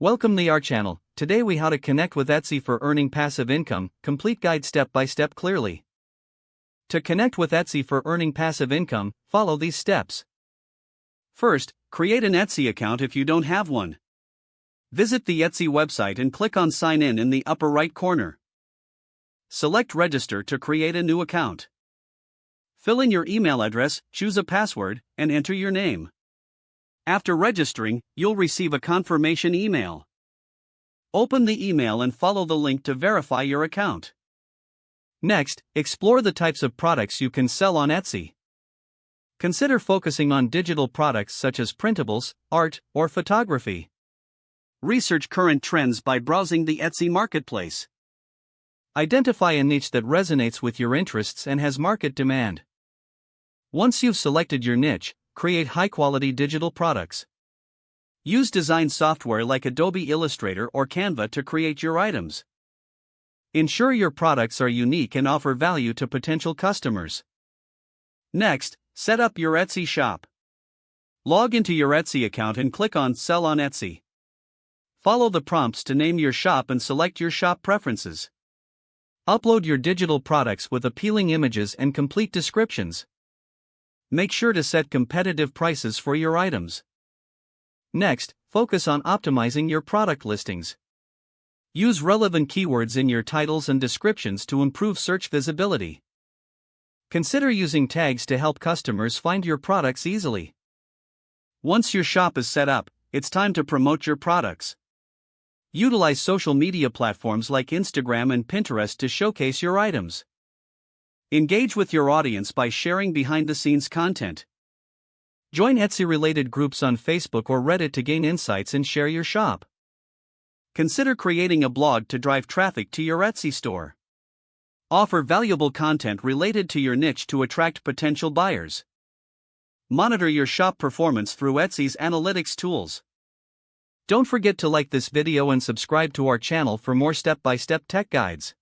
Welcome to our channel. Today we how to connect with Etsy for earning passive income, complete guide step by step clearly. To connect with Etsy for earning passive income, follow these steps. First, create an Etsy account if you don't have one. Visit the Etsy website and click on Sign in the upper right corner. Select Register to create a new account. Fill in your email address, choose a password, and enter your name. After registering, you'll receive a confirmation email. Open the email and follow the link to verify your account. Next, explore the types of products you can sell on Etsy. Consider focusing on digital products such as printables, art, or photography. Research current trends by browsing the Etsy marketplace. Identify a niche that resonates with your interests and has market demand. Once you've selected your niche, create high-quality digital products. Use design software like Adobe Illustrator or Canva to create your items. Ensure your products are unique and offer value to potential customers. Next, set up your Etsy shop. Log into your Etsy account and click on Sell on Etsy. Follow the prompts to name your shop and select your shop preferences. Upload your digital products with appealing images and complete descriptions. Make sure to set competitive prices for your items. Next, focus on optimizing your product listings. Use relevant keywords in your titles and descriptions to improve search visibility. Consider using tags to help customers find your products easily. Once your shop is set up, it's time to promote your products. Utilize social media platforms like Instagram and Pinterest to showcase your items. Engage with your audience by sharing behind-the-scenes content. Join Etsy-related groups on Facebook or Reddit to gain insights and share your shop. Consider creating a blog to drive traffic to your Etsy store. Offer valuable content related to your niche to attract potential buyers. Monitor your shop performance through Etsy's analytics tools. Don't forget to like this video and subscribe to our channel for more step-by-step tech guides.